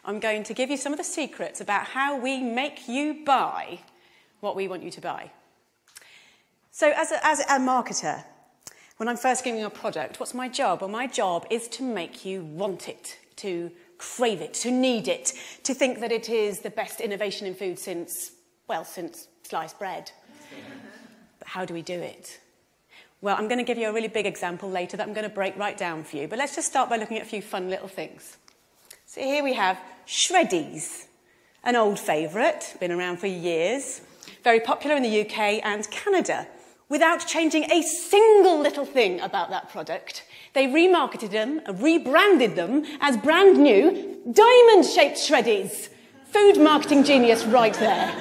I'm going to give you some of the secrets about how we make you buy what we want you to buy. So as a marketer, when I'm first giving you a product, what's my job? Well, my job is to make you want it, to crave it, to need it, to think that it is the best innovation in food since sliced bread. But how do we do it? Well, I'm going to give you a really big example later that I'm going to break right down for you. But let's just start by looking at a few fun little things. So here we have Shreddies, an old favourite, been around for years, very popular in the UK and Canada. Without changing a single little thing about that product, they remarketed them, rebranded them as brand new diamond-shaped Shreddies. Food marketing genius right there.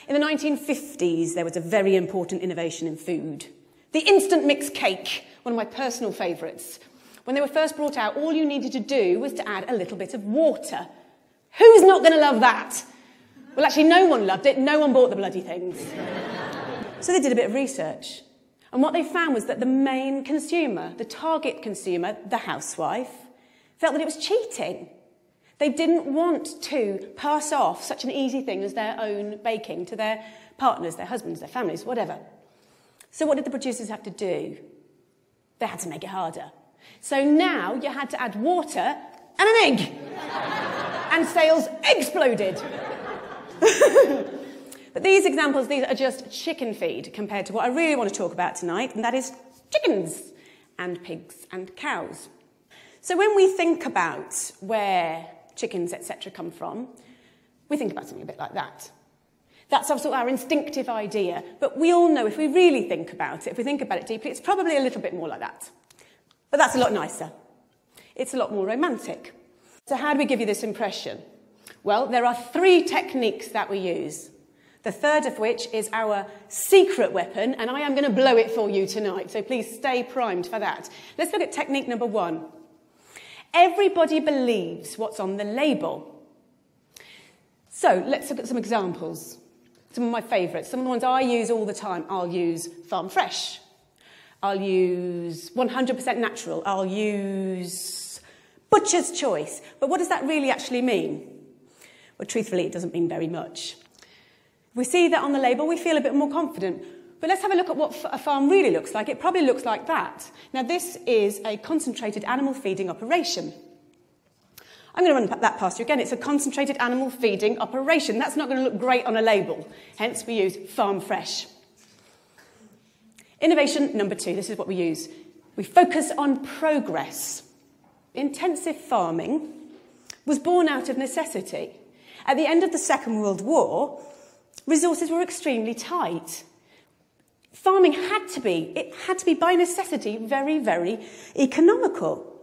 In the 1950s, there was a very important innovation in food. The instant mix cake, one of my personal favourites. When they were first brought out, all you needed to do was to add a little bit of water. Who's not going to love that? Well, actually, no one loved it. No one bought the bloody things. So they did a bit of research. And what they found was that the main consumer, the target consumer, the housewife, felt that it was cheating. They didn't want to pass off such an easy thing as their own baking to their partners, their husbands, their families, whatever. So what did the producers have to do? They had to make it harder. So now you had to add water and an egg. And sales exploded. But these examples, these are just chicken feed compared to what I really want to talk about tonight, and that is chickens and pigs and cows. So when we think about where chickens, etc. come from, we think about something a bit like that. That's sort of our instinctive idea, but we all know if we really think about it, if we think about it deeply, it's probably a little bit more like that. But that's a lot nicer. It's a lot more romantic. So how do we give you this impression? Well, there are 3 techniques that we use. The third of which is our secret weapon, and I am going to blow it for you tonight, so please stay primed for that. Let's look at technique number 1. Everybody believes what's on the label. So let's look at some examples. Some of my favourites, some of the ones I use all the time. I'll use farm fresh. I'll use 100% natural. I'll use butcher's choice. But what does that really actually mean? Well, truthfully, it doesn't mean very much. If we see that on the label, we feel a bit more confident. But let's have a look at what a farm really looks like. It probably looks like that. Now, this is a concentrated animal feeding operation. I'm going to run that past you again. It's a concentrated animal feeding operation. That's not going to look great on a label. Hence, we use farm fresh. Innovation number 2. This is what we use. We focus on progress. Intensive farming was born out of necessity. At the end of the Second World War, resources were extremely tight. Farming had to be by necessity very, very economical.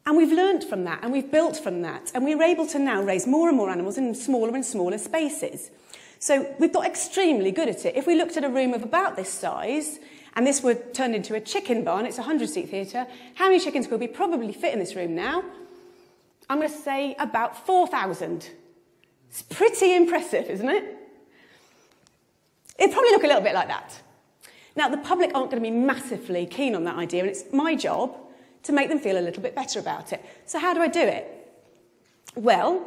And we've learnt from that, and we've built from that, and we're able to now raise more and more animals in smaller and smaller spaces. So we've got extremely good at it. If we looked at a room of about this size, and this were turned into a chicken barn, it's a 100-seat theatre, how many chickens could we probably fit in this room now? I'm going to say about 4,000. It's pretty impressive, isn't it? It'd probably look a little bit like that. Now, the public aren't going to be massively keen on that idea, and it's my job to make them feel a little bit better about it. So how do I do it? Well,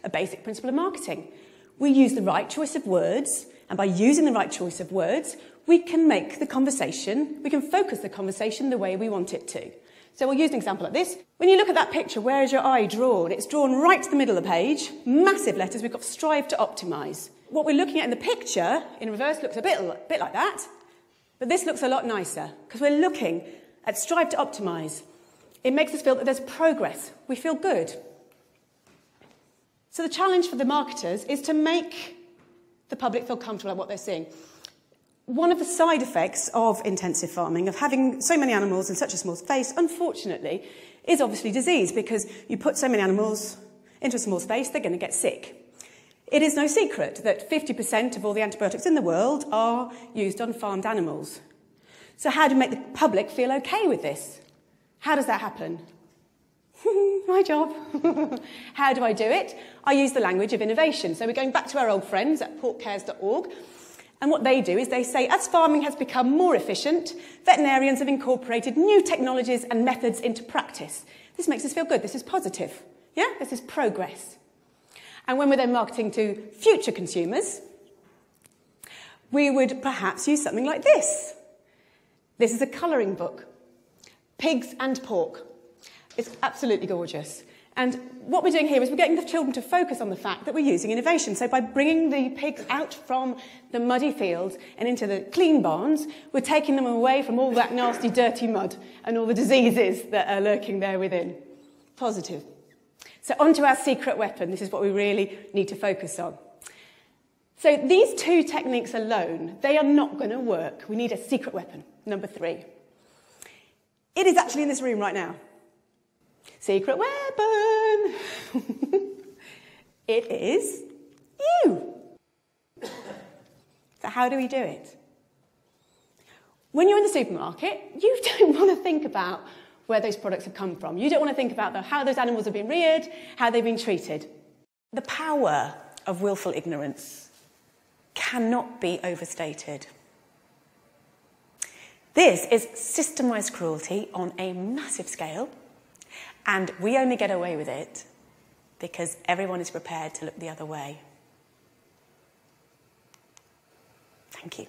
a basic principle of marketing. We use the right choice of words, and by using the right choice of words, we can make the conversation, we can focus the conversation the way we want it to. So we'll use an example like this. When you look at that picture, where is your eye drawn? It's drawn right to the middle of the page, massive letters, we've got strive to optimise. What we're looking at in the picture, in reverse, looks a bit like that, but this looks a lot nicer, because we're looking at strive to optimise. It makes us feel that there's progress. We feel good. So the challenge for the marketers is to make the public feel comfortable at what they're seeing. One of the side effects of intensive farming, of having so many animals in such a small space, unfortunately, is obviously disease, because you put so many animals into a small space, they're going to get sick. It is no secret that 50% of all the antibiotics in the world are used on farmed animals. So how do we make the public feel okay with this? How does that happen? My job. How do I do it? I use the language of innovation. So we're going back to our old friends at porkcares.org. And what they do is they say, as farming has become more efficient, veterinarians have incorporated new technologies and methods into practice. This makes us feel good. This is positive. Yeah? This is progress. And when we're then marketing to future consumers, we would perhaps use something like this. This is a colouring book. Pigs and pork. It's absolutely gorgeous. And what we're doing here is we're getting the children to focus on the fact that we're using innovation. So by bringing the pigs out from the muddy fields and into the clean barns, we're taking them away from all that nasty, dirty mud and all the diseases that are lurking there within. Positive. So onto our secret weapon. This is what we really need to focus on. So these two techniques alone, they are not going to work. We need a secret weapon, number 3. It is actually in this room right now. Secret weapon! It is you. So how do we do it? When you're in the supermarket, you don't want to think about where those products have come from. You don't want to think about how those animals have been reared, how they've been treated. The power of willful ignorance cannot be overstated. This is systemised cruelty on a massive scale, and we only get away with it because everyone is prepared to look the other way. Thank you.